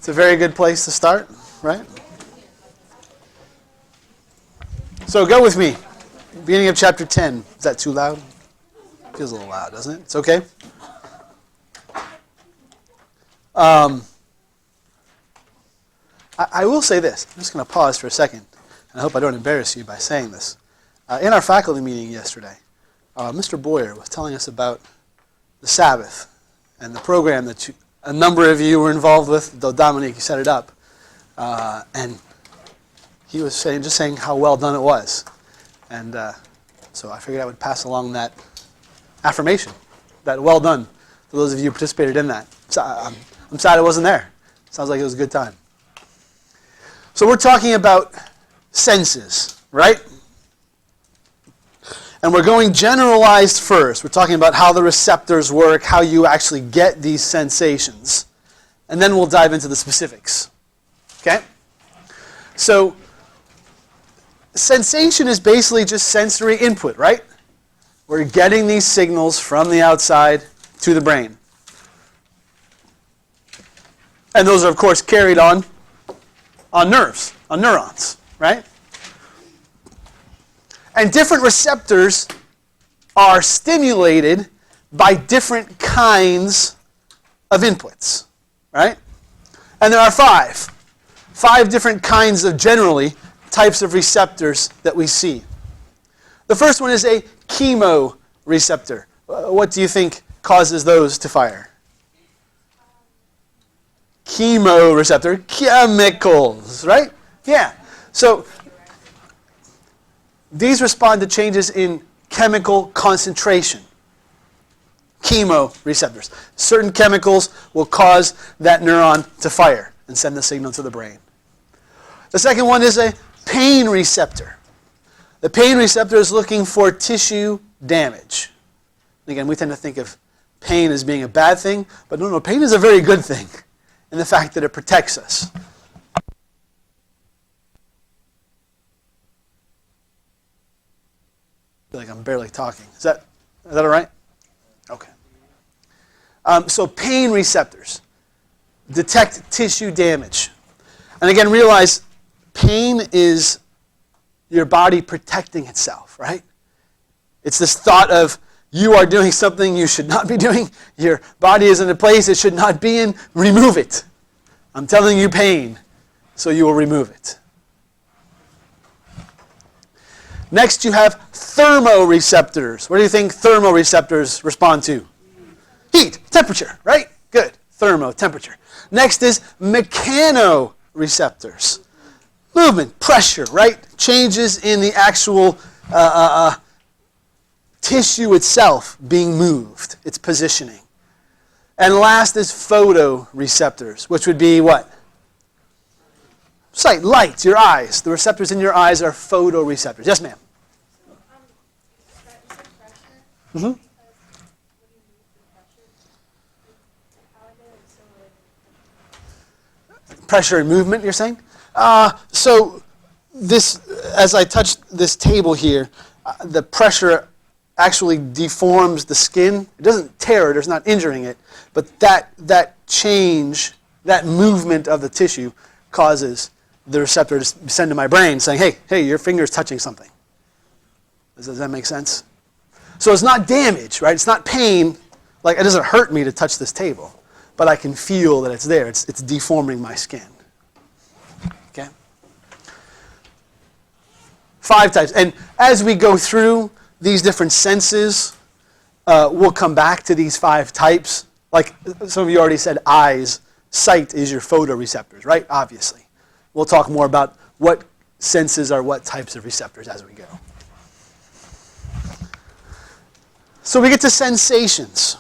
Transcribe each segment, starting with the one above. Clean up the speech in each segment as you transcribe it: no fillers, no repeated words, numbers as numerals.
It's a very good place to start, right? So go with me. Beginning of chapter 10. Is that too loud? Feels a little loud, doesn't it? It's okay. I will say this. I'm just going to pause for a second, and I hope I don't embarrass you by saying this. In our faculty meeting yesterday, Mr. Boyer was telling us about the Sabbath and the program that a number of you were involved with, though Dominique set it up. And he was saying how well done it was. And so I figured I would pass along that affirmation, that well done, to those of you who participated in that. So I'm sad I wasn't there. Sounds like it was a good time. So we're talking about senses, right? And we're going generalized first. We're talking about how the receptors work, how you actually get these sensations. And then we'll dive into the specifics. Okay? So, sensation is basically just sensory input, right? We're getting these signals from the outside to the brain. And those are, of course, carried on nerves, on neurons, right? And different receptors are stimulated by different kinds of inputs, right? And there are five different kinds of, generally, types of receptors that we see. The first one is a chemoreceptor. What do you think causes those to fire? Chemoreceptor, chemicals, right? Yeah. So these respond to changes in chemical concentration. Chemoreceptors. Certain chemicals will cause that neuron to fire and send the signal to the brain. The second one is a pain receptor. The pain receptor is looking for tissue damage. Again, we tend to think of pain as being a bad thing, but no, pain is a very good thing in the fact that it protects us. I feel like I'm barely talking. Is that all right? Okay. So pain receptors detect tissue damage. And again, realize pain is your body protecting itself, right? It's this thought of you are doing something you should not be doing. Your body is in a place it should not be in. Remove it. I'm telling you pain, so you will remove it. Next, you have thermoreceptors. What do you think thermoreceptors respond to? Heat, temperature, right? Good. Thermo, temperature. Next is mechanoreceptors. Movement, pressure, right? Changes in the actual tissue itself being moved, its positioning. And last is photoreceptors, which would be what? Sight, light, your eyes. The receptors in your eyes are photoreceptors. Yes, ma'am? Mm-hmm. Pressure and movement, you're saying? So this, as I touch this table here, the pressure actually deforms the skin. It doesn't tear it, it's not injuring it, but that change, that movement of the tissue causes the receptor to send to my brain saying, hey, your finger's touching something. Does that make sense? So it's not damage, right? It's not pain. Like, it doesn't hurt me to touch this table, but I can feel that it's there. It's deforming my skin. Okay? 5 types. And as we go through these different senses, we'll come back to these 5 types. Like some of you already said, eyes. Sight is your photoreceptors, right? Obviously. We'll talk more about what senses are what types of receptors as we go. So we get to sensations.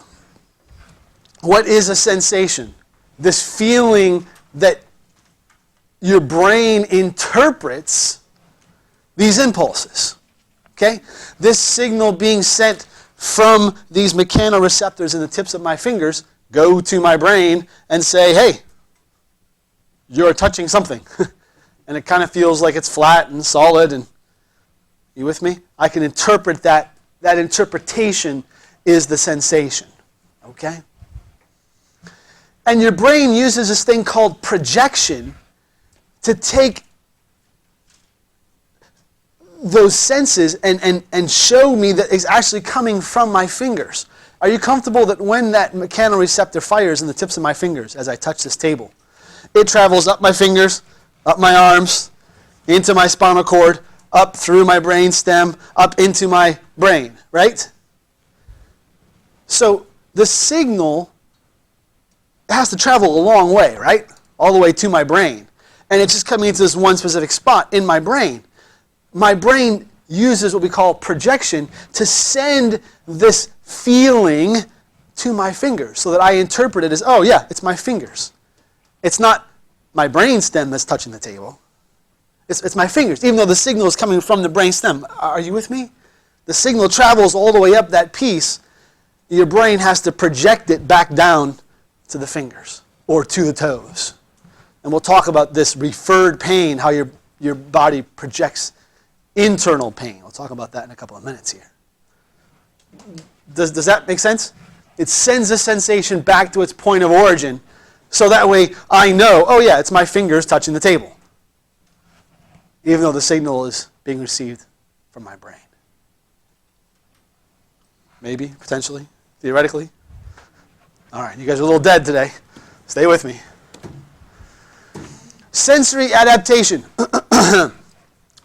What is a sensation? This feeling that your brain interprets these impulses. Okay? This signal being sent from these mechanoreceptors in the tips of my fingers go to my brain and say, hey, you're touching something. And it kind of feels like it's flat and solid. And you with me? I can interpret that. That interpretation is the sensation. Okay? And your brain uses this thing called projection to take those senses and show me that it's actually coming from my fingers. Are you comfortable that when that mechanoreceptor fires in the tips of my fingers as I touch this table, it travels up my fingers, up my arms, into my spinal cord, up through my brain stem, up into my brain, right? So the signal has to travel a long way, right? All the way to my brain. And it's just coming into this one specific spot in my brain. My brain uses what we call projection to send this feeling to my fingers so that I interpret it as, oh yeah, it's my fingers. It's not my brain stem that's touching the table. It's my fingers, even though the signal is coming from the brain stem. Are you with me? The signal travels all the way up that piece. Your brain has to project it back down to the fingers or to the toes. And we'll talk about this referred pain, how your body projects internal pain. We'll talk about that in a couple of minutes here. Does that make sense? It sends the sensation back to its point of origin, so that way I know, oh yeah, it's my fingers touching the table, even though the signal is being received from my brain. Maybe, potentially, theoretically. All right, you guys are a little dead today. Stay with me. Sensory adaptation.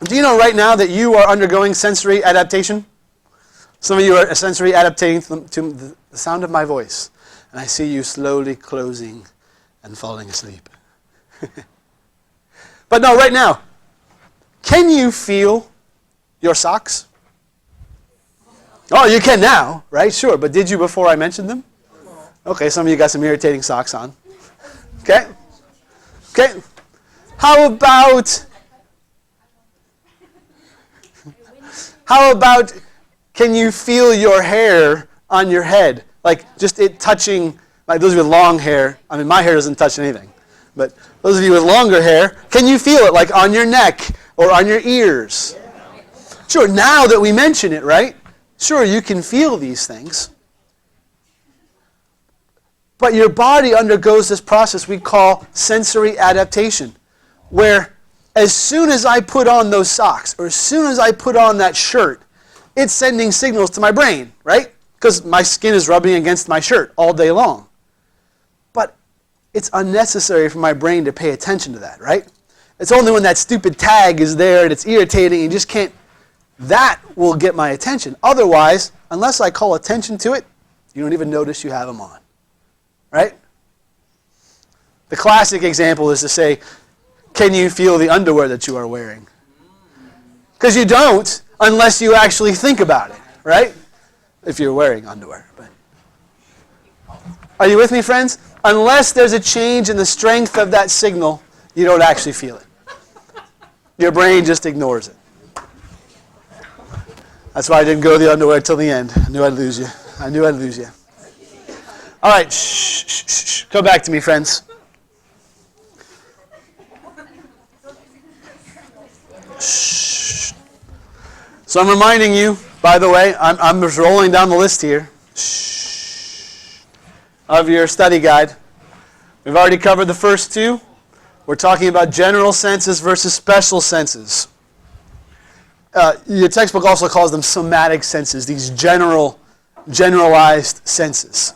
Do you know right now that you are undergoing sensory adaptation? Some of you are sensory adapting to the sound of my voice. And I see you slowly closing and falling asleep. But no, right now, can you feel your socks? Oh, you can now, right? Sure, but did you before I mentioned them? Okay, some of you got some irritating socks on. Okay? Okay. How about can you feel your hair on your head? Like just it touching, like those with long hair. I mean, my hair doesn't touch anything. But those of you with longer hair, can you feel it like on your neck or on your ears? Sure, now that we mention it, right? Sure, you can feel these things. But your body undergoes this process we call sensory adaptation, where as soon as I put on those socks, or as soon as I put on that shirt, it's sending signals to my brain, right? Because my skin is rubbing against my shirt all day long. But it's unnecessary for my brain to pay attention to that, right? It's only when that stupid tag is there and it's irritating and you just can't, that will get my attention. Otherwise, unless I call attention to it, you don't even notice you have them on, right? The classic example is to say, can you feel the underwear that you are wearing? Because you don't unless you actually think about it, right? If you're wearing underwear. But are you with me, friends? Unless there's a change in the strength of that signal, you don't actually feel it. Your brain just ignores it. That's why I didn't go to the underwear till the end. I knew I'd lose you. I knew I'd lose you. All right, shh. Come back to me, friends. Shh. So I'm reminding you, by the way, I'm just rolling down the list here. Shh. Of your study guide. We've already covered the first two. We're talking about general senses versus special senses. Your textbook also calls them somatic senses, these generalized senses.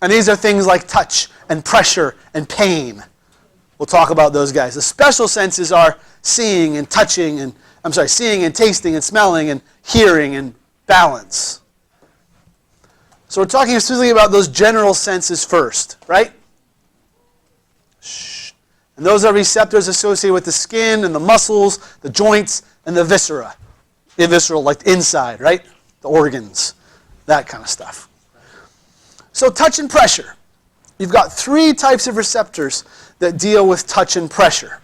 And these are things like touch and pressure and pain. We'll talk about those guys. The special senses are seeing and touching and, seeing and tasting and smelling and hearing and balance. So we're talking specifically about those general senses first, right? Shh. And those are receptors associated with the skin and the muscles, the joints, and the viscera. The visceral, like inside, right? The organs, that kind of stuff. So touch and pressure. You've got three types of receptors that deal with touch and pressure.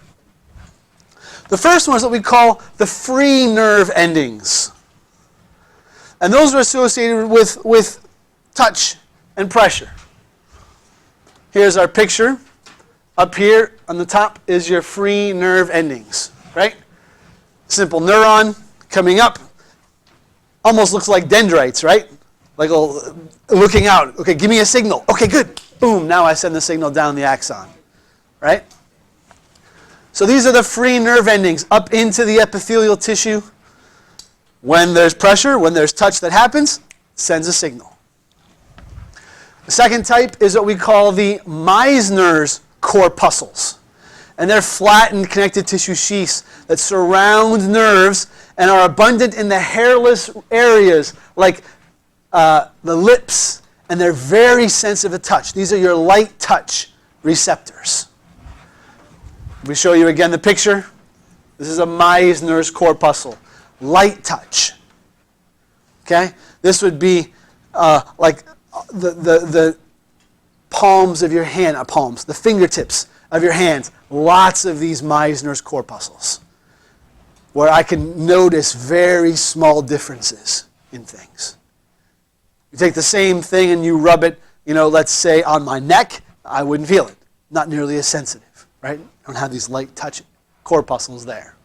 The first one is what we call the free nerve endings. And those are associated with touch and pressure. Here's our picture. Up here on the top is your free nerve endings, right? Simple neuron coming up. Almost looks like dendrites, right? like looking out. Okay, give me a signal. Okay, good. Boom, now I send the signal down the axon, right? So these are the free nerve endings up into the epithelial tissue. When there's pressure, when there's touch that happens, sends a signal. The second type is what we call the Meissner's corpuscles. And they're flattened connective tissue sheaths that surround nerves and are abundant in the hairless areas like the lips, and they're very sensitive to touch. These are your light touch receptors. We show you again the picture. This is a Meissner's corpuscle. Light touch. Okay? This would be like the palms of your hand, not palms, the fingertips of your hands. Lots of these Meissner's corpuscles where I can notice very small differences in things. You take the same thing and you rub it, let's say on my neck, I wouldn't feel it. Not nearly as sensitive, right? I don't have these light touch corpuscles there.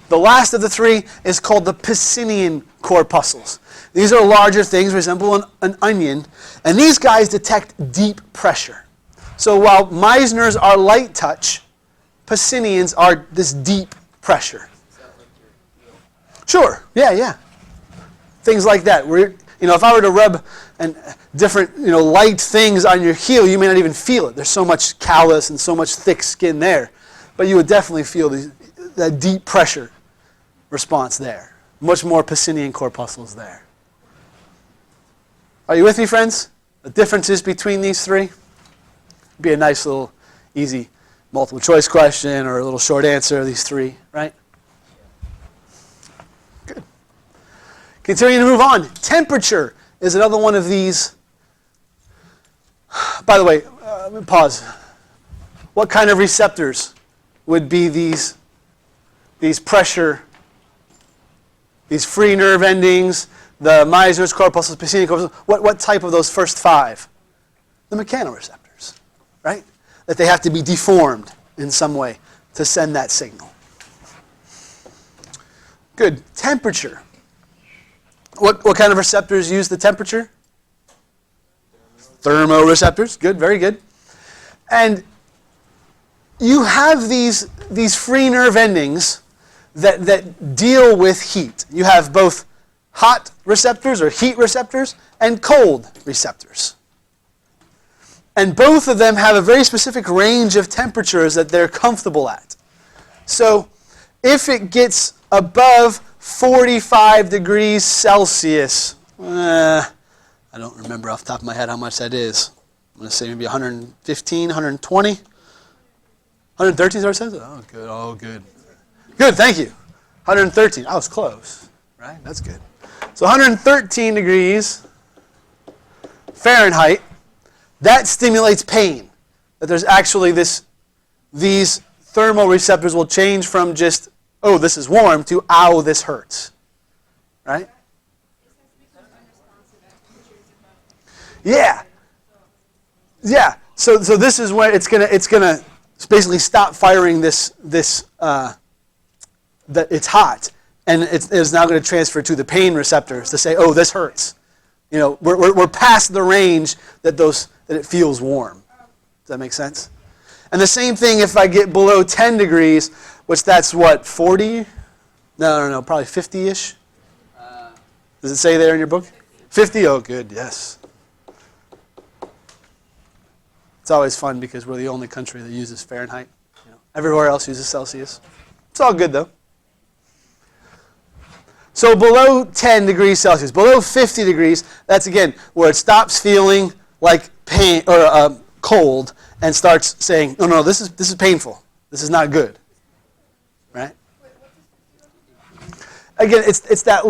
The last of the three is called the Pacinian corpuscles. These are larger things, resemble an onion, and these guys detect deep pressure. So while Meissner's are light touch, Pacinians are this deep pressure. Sure, yeah. Things like that. Where, if I were to rub different, light things on your heel, you may not even feel it. There's so much callus and so much thick skin there. But you would definitely feel that deep pressure response there. Much more Pacinian corpuscles there. Are you with me, friends? The differences between these three? Be a nice little easy multiple choice question or a little short answer, these three, right? Good. Continuing to move on. Temperature is another one of these. By the way, let me pause. What kind of receptors would be these pressure, these free nerve endings, the Meissner's corpuscles, Pacinian corpuscles? What type of those first five? The mechanoreceptors, right? That they have to be deformed in some way to send that signal. Good. Temperature. What kind of receptors use the temperature? Thermoreceptors. Good, very good. And you have these free nerve endings that deal with heat. You have both hot receptors or heat receptors and cold receptors. And both of them have a very specific range of temperatures that they're comfortable at. So if it gets above 45 degrees Celsius, I don't remember off the top of my head how much that is. I'm going to say maybe 115, 120. 113 is what it says? Oh, good. Oh, good. Good, thank you. 113. I was close, right? That's good. So 113 degrees Fahrenheit, that stimulates pain. That there's actually these thermoreceptors will change from just, oh, this is warm, to, ow, this hurts. Right? Yeah. Yeah. So this is where it's gonna basically stop firing this that it's hot, and it's now going to transfer to the pain receptors to say, oh, this hurts. We're past the range that it feels warm. Does that make sense? And the same thing if I get below 10 degrees, which that's what, 40? No, probably 50-ish. Does it say there in your book? 50? Oh, good, yes. It's always fun because we're the only country that uses Fahrenheit. Everywhere else uses Celsius. It's all good, though. So below 10 degrees Celsius, below 50 degrees, that's, again, where it stops feeling like pain or cold and starts saying, no, this is painful. This is not good. Right? Again, it's that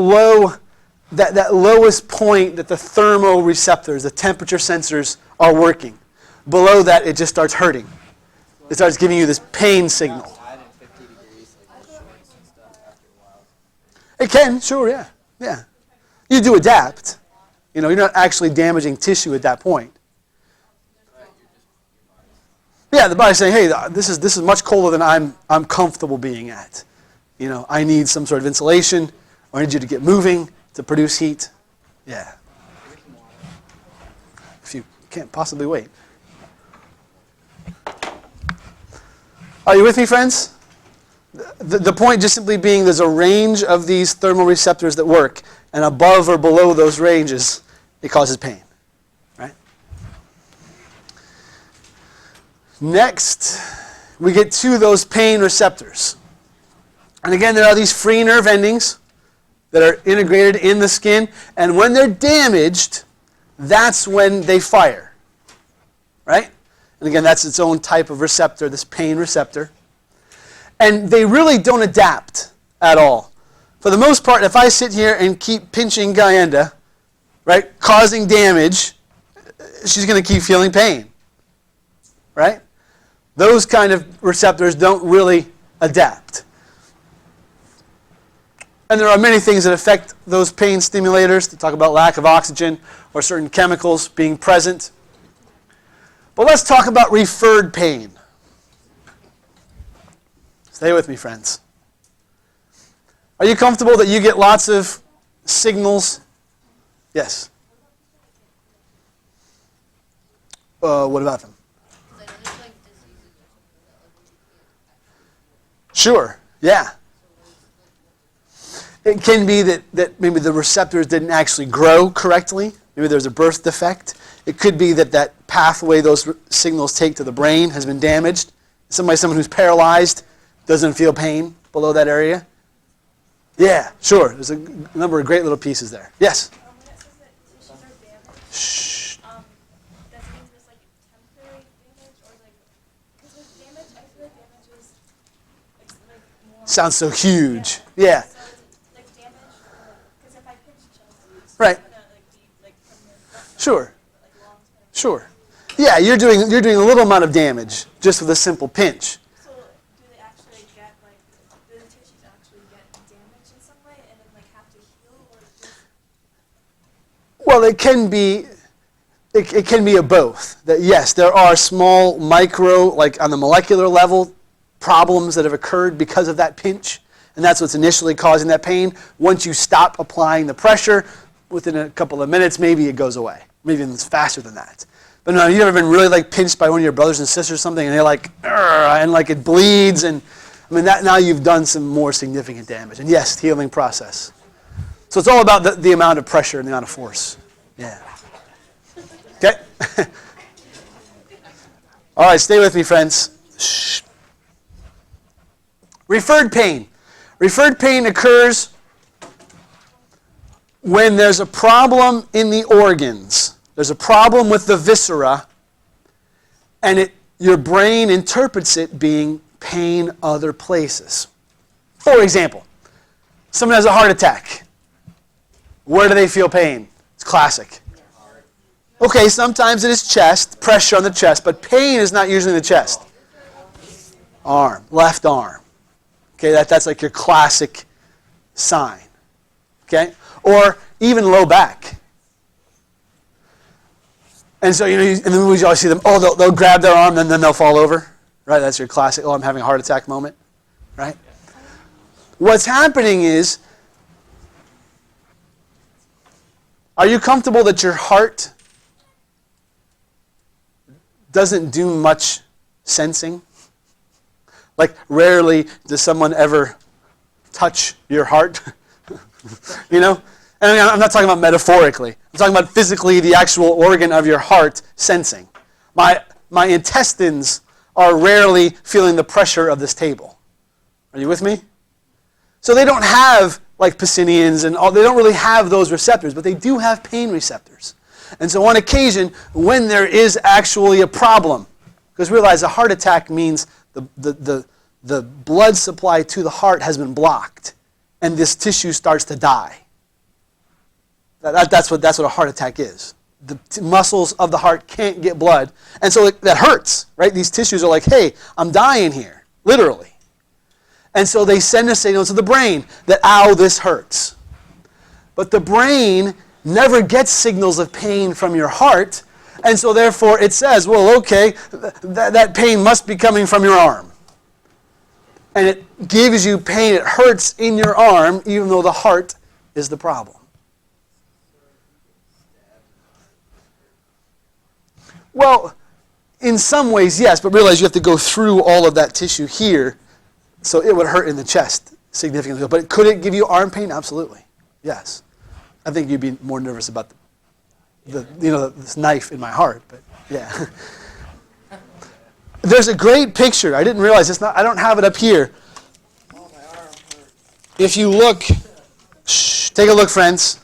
that lowest point that the thermoreceptors, the temperature sensors, are working. Below that, it just starts hurting. It starts giving you this pain signal. It can, sure, yeah. You do adapt. You're not actually damaging tissue at that point. Yeah, the body's saying, hey, this is much colder than I'm comfortable being at. I need some sort of insulation, or I need you to get moving to produce heat. Yeah, can't possibly wait. Are you with me, friends? The point just simply being there's a range of these thermoreceptors that work, and above or below those ranges, it causes pain. Right? Next, we get to those pain receptors. And again, there are these free nerve endings that are integrated in the skin, and when they're damaged, that's when they fire. Right? And again, that's its own type of receptor, this pain receptor. And they really don't adapt at all. For the most part, if I sit here and keep pinching Guyenda, right, causing damage, she's going to keep feeling pain. Right? Those kind of receptors don't really adapt. And there are many things that affect those pain stimulators. To talk about lack of oxygen or certain chemicals being present. But let's talk about referred pain. Stay with me, friends. Are you comfortable that you get lots of signals? Yes. What about them? Sure, yeah. It can be that maybe the receptors didn't actually grow correctly. Maybe there's a birth defect. It could be that pathway those signals take to the brain has been damaged. Someone who's paralyzed doesn't feel pain below that area. Yeah, sure. There's a number of great little pieces there. Yes? When it says that tissues are damaged, Shh. that means there's like temporary damage or like, because with damage, I feel like damage is like more. Sounds so huge. Yeah. So it's like damage, because if I pinch chest, Right. it's gonna like be like permanent. Sure. But like long term. Sure. Yeah, you're doing a little amount of damage just with a simple pinch. So do they actually get like, do the tissues actually get damaged in some way and then like have to heal or just? Well, it can be a both. That yes, there are small micro, like on the molecular level, problems that have occurred because of that pinch, and that's what's initially causing that pain. Once you stop applying the pressure, within a couple of minutes, maybe it goes away. Maybe it's faster than that. But no, you've ever been really like pinched by one of your brothers and sisters or something, and they're like, and like it bleeds, and I mean that now you've done some more significant damage. And yes, healing process. So it's all about the amount of pressure and the amount of force. Yeah. Okay. All right, stay with me, friends. Shh. Referred pain. Referred pain occurs when there's a problem in the organs. There's a problem with the viscera, and your brain interprets it being pain other places. For example, someone has a heart attack. Where do they feel pain? It's classic. Okay, sometimes it is chest, pressure on the chest, but pain is not usually in the chest. Arm, left arm. Okay, that's like your classic sign. Okay? Or even low back. And so, in the movies you always see them, they'll grab their arm and then they'll fall over. Right? That's your classic, I'm having a heart attack moment. Right? What's happening is, are you comfortable that your heart doesn't do much sensing? Like, rarely does someone ever touch your heart. And I'm not talking about metaphorically. I'm talking about physically the actual organ of your heart sensing. My intestines are rarely feeling the pressure of this table. Are you with me? So they don't have like Pacinians and all. They don't really have those receptors, but they do have pain receptors. And so on occasion, when there is actually a problem, because realize a heart attack means the blood supply to the heart has been blocked, and this tissue starts to die. That's what a heart attack is. The muscles of the heart can't get blood, and so that hurts, right? These tissues are like, hey, I'm dying here, literally. And so they send a signal to the brain that, ow, this hurts. But the brain never gets signals of pain from your heart, and so therefore it says, well, okay, that pain must be coming from your arm. And it gives you pain, it hurts in your arm, even though the heart is the problem. Well, in some ways, yes, but realize you have to go through all of that tissue here, so it would hurt in the chest significantly. But could it give you arm pain? Absolutely, yes. I think you'd be more nervous about this knife in my heart, but yeah. There's a great picture. I didn't realize it's not. I don't have it up here. If you look, take a look, friends.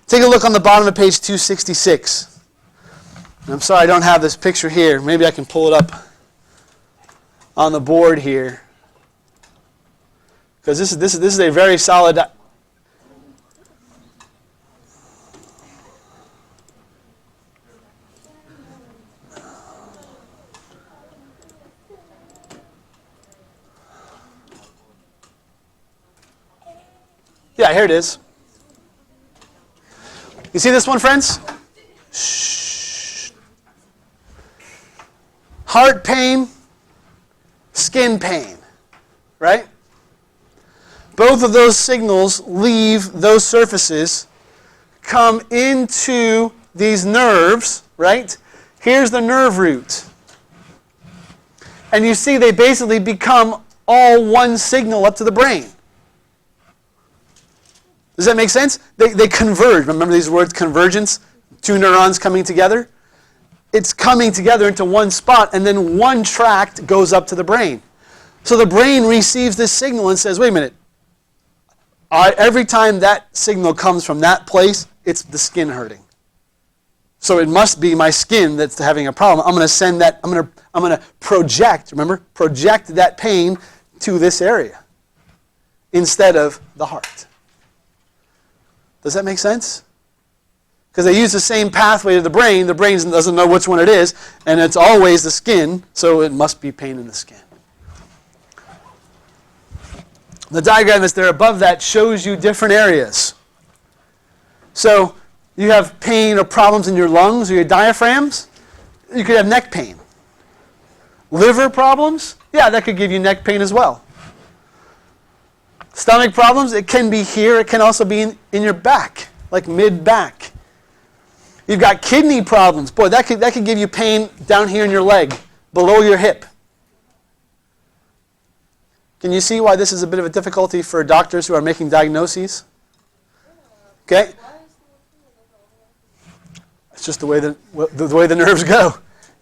Take a look on the bottom of page 266. And I'm sorry I don't have this picture here. Maybe I can pull it up on the board here, because this is a very solid. Yeah, here it is. You see this one, friends? Shh. Heart pain, skin pain, right? Both of those signals leave those surfaces, come into these nerves, right? Here's the nerve root. And you see they basically become all one signal up to the brain. Does that make sense? They converge. Remember these words, convergence? Two neurons coming together? It's coming together into one spot, and then one tract goes up to the brain. So the brain receives this signal and says, wait a minute. Every time that signal comes from that place, it's the skin hurting. So it must be my skin that's having a problem. I'm going to send that, I'm going to project, remember? Project that pain to this area instead of the heart. Does that make sense? Because they use the same pathway to the brain doesn't know which one it is, and it's always the skin, so it must be pain in the skin. The diagram that's there above that shows you different areas. So you have pain or problems in your lungs or your diaphragms. You could have neck pain. Liver problems, yeah, that could give you neck pain as well. Stomach problems, it can be here. It can also be in your back, like mid-back. You've got kidney problems. Boy, that could give you pain down here in your leg, below your hip. Can you see why this is a bit of a difficulty for doctors who are making diagnoses? Okay? It's just the way the nerves go.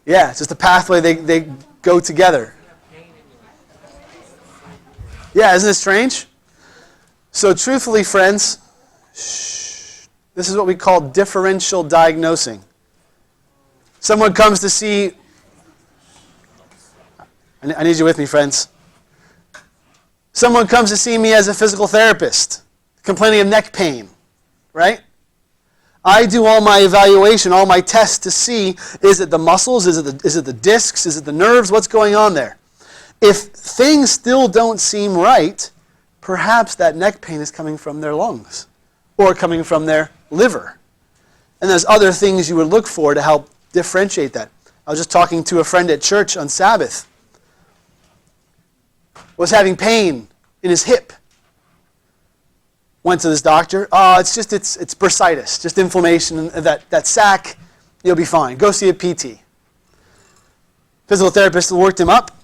Yeah, it's just the pathway they go together. Yeah, isn't it strange? So truthfully, friends, this is what we call differential diagnosing. Someone comes to see, I need you with me, friends. Someone comes to see me as a physical therapist, complaining of neck pain, right? I do all my evaluation, all my tests to see, is it the muscles, is it the discs, is it the nerves, what's going on there? If things still don't seem right, perhaps that neck pain is coming from their lungs or coming from their liver. And there's other things you would look for to help differentiate that. I was just talking to a friend at church on Sabbath. Was having pain in his hip. Went to this doctor. It's bursitis, just inflammation. That sac, you'll be fine. Go see a PT. Physical therapist worked him up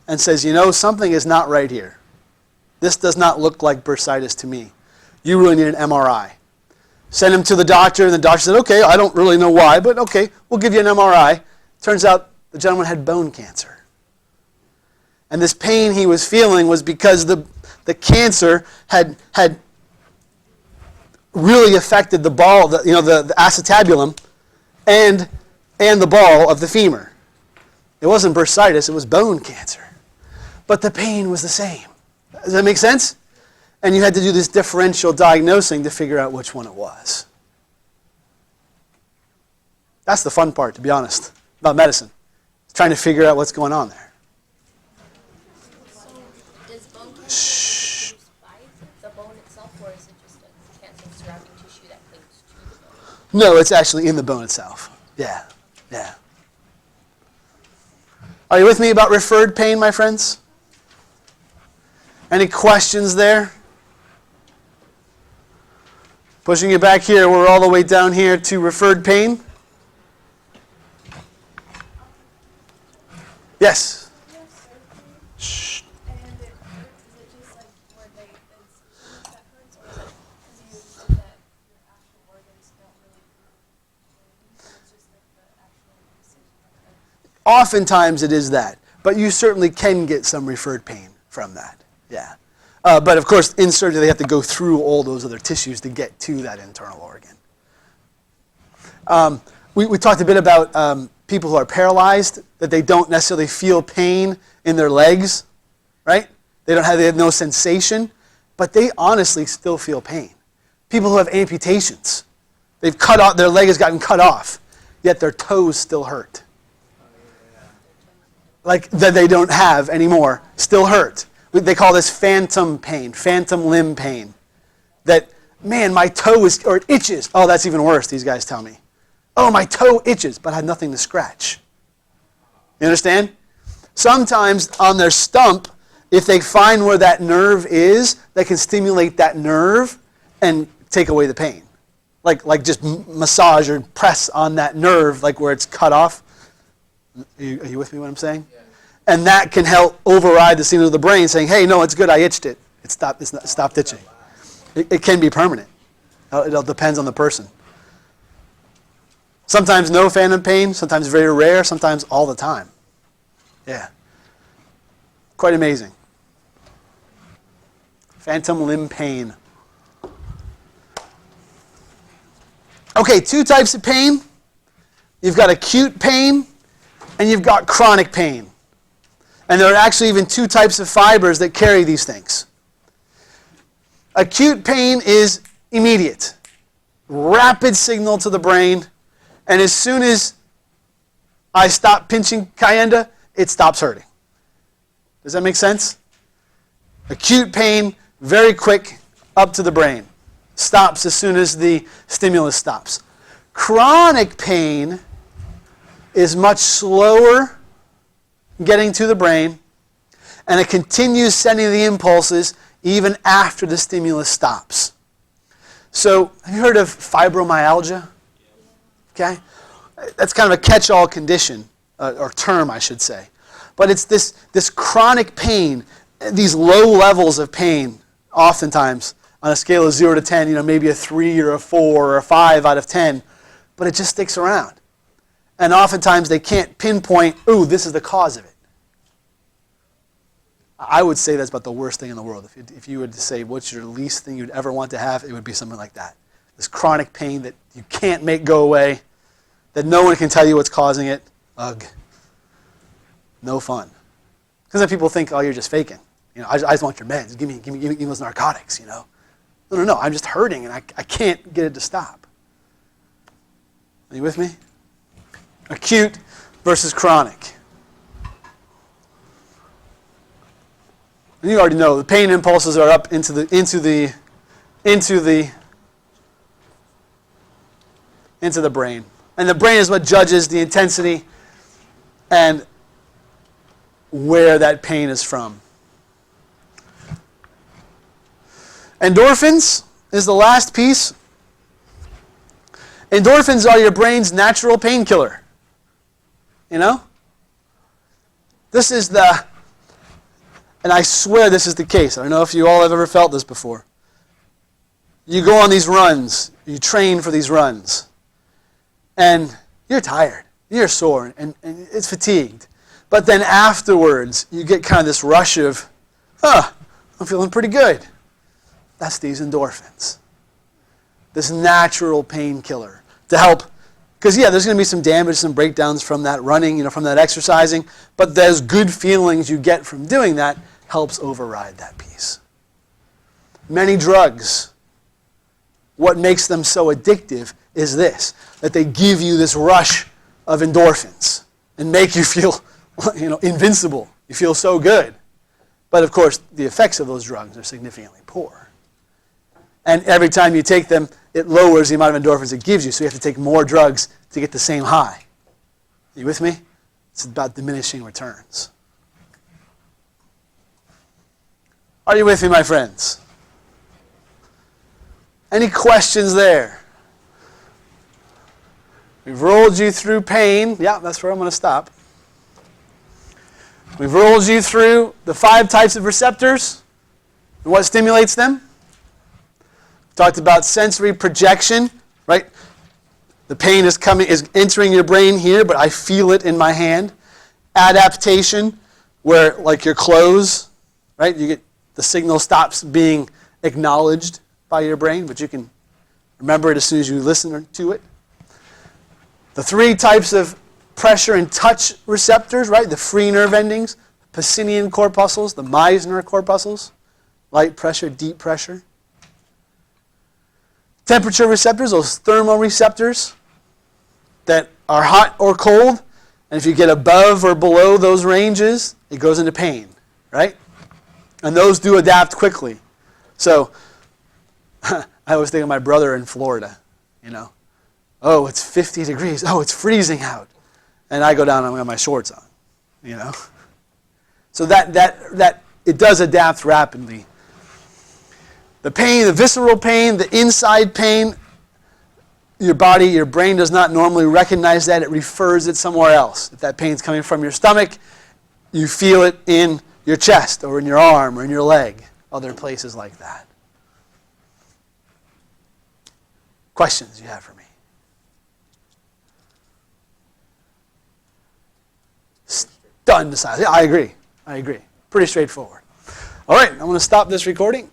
and says, something is not right here. This does not look like bursitis to me. You really need an MRI. Sent him to the doctor, and the doctor said, okay, I don't really know why, but okay, we'll give you an MRI. Turns out the gentleman had bone cancer. And this pain he was feeling was because the cancer had really affected the ball, the acetabulum, and the ball of the femur. It wasn't bursitis, it was bone cancer. But the pain was the same. Does that make sense? And you had to do this differential diagnosing to figure out which one it was. That's the fun part, to be honest, about medicine. It's trying to figure out what's going on there. So, does bone cancer Shh. produce by the bone itself, or is it just a cancer surrounding tissue that clings to the bone? No, it's actually in the bone itself. Yeah. Are you with me about referred pain, my friends? Any questions there? Pushing it back here, we're all the way down here to referred pain. Yes. When you have surgery Shh. and it hurts, is it just like where it's that hurts, or is it because you said that your actual organs don't really move, so it's just like the actual incision that hurts? Oftentimes it is that, but you certainly can get some referred pain from that. Yeah. But of course, in surgery, they have to go through all those other tissues to get to that internal organ. We talked a bit about people who are paralyzed, that they don't necessarily feel pain in their legs, right? They have no sensation, but they honestly still feel pain. People who have amputations, they've cut off, their leg has gotten cut off, yet their toes still hurt. Like that they don't have anymore, still hurt. They call this phantom pain, phantom limb pain. That, man, my toe is, or it itches. Oh, that's even worse, these guys tell me. Oh, my toe itches, but I had nothing to scratch. You understand? Sometimes on their stump, if they find where that nerve is, they can stimulate that nerve and take away the pain. Like just massage or press on that nerve, like where it's cut off. Are you with me what I'm saying? Yeah. And that can help override the signal of the brain saying, hey, no, it's good, I itched it. It stopped itching. It can be permanent. It all depends on the person. Sometimes no phantom pain, sometimes very rare, sometimes all the time. Yeah. Quite amazing. Phantom limb pain. Okay, two types of pain. You've got acute pain and you've got chronic pain. And there are actually even two types of fibers that carry these things. Acute pain is immediate. Rapid signal to the brain. And as soon as I stop pinching cayenda, it stops hurting. Does that make sense? Acute pain, very quick, up to the brain. Stops as soon as the stimulus stops. Chronic pain is much slower getting to the brain, and it continues sending the impulses even after the stimulus stops. So, have you heard of fibromyalgia? Okay? That's kind of a catch-all condition, or term, I should say. But it's this chronic pain, these low levels of pain, oftentimes, on a scale of 0 to 10, maybe a 3 or a 4 or a 5 out of 10, but it just sticks around. And oftentimes they can't pinpoint, ooh, this is the cause of it. I would say that's about the worst thing in the world. If you were to say what's your least thing you'd ever want to have, it would be something like that. This chronic pain that you can't make go away, that no one can tell you what's causing it. Ugh. No fun. Because then people think, oh, you're just faking. I just want your meds. Give me those narcotics, No, I'm just hurting and I can't get it to stop. Are you with me? Acute versus chronic. And you already know the pain impulses are up into the brain. And the brain is what judges the intensity and where that pain is from. Endorphins is the last piece. Endorphins are your brain's natural painkiller. This is and I swear this is the case. I don't know if you all have ever felt this before. You go on these runs, you train for these runs, and you're tired, you're sore, and it's fatigued. But then afterwards, you get kind of this rush of, I'm feeling pretty good. That's these endorphins. This natural painkiller to help. Because, there's going to be some damage, some breakdowns from that running, from that exercising. But those good feelings you get from doing that helps override that piece. Many drugs, what makes them so addictive is this, that they give you this rush of endorphins and make you feel, invincible. You feel so good. But, of course, the effects of those drugs are significantly poor. And every time you take them, it lowers the amount of endorphins it gives you, so you have to take more drugs to get the same high. Are you with me? It's about diminishing returns. Are you with me, my friends? Any questions there? We've rolled you through pain. Yeah, that's where I'm going to stop. We've rolled you through the 5 types of receptors and what stimulates them. Talked about sensory projection, right? The pain is entering your brain here, but I feel it in my hand. Adaptation, where like your clothes, right? The signal stops being acknowledged by your brain, but you can remember it as soon as you listen to it. The 3 types of pressure and touch receptors, right? The free nerve endings, Pacinian corpuscles, the Meissner corpuscles, light pressure, deep pressure. Temperature receptors, those thermoreceptors that are hot or cold, and if you get above or below those ranges, it goes into pain, right? And those do adapt quickly. So I always think of my brother in Florida, Oh, it's 50 degrees. Oh, it's freezing out. And I go down and I have my shorts on, So that it does adapt rapidly. The pain, the visceral pain, the inside pain, your brain does not normally recognize that. It refers it somewhere else. If that pain's coming from your stomach, you feel it in your chest or in your arm or in your leg, other places like that. Questions you have for me? Stunned to silence. Yeah, I agree. Pretty straightforward. All right, I'm going to stop this recording.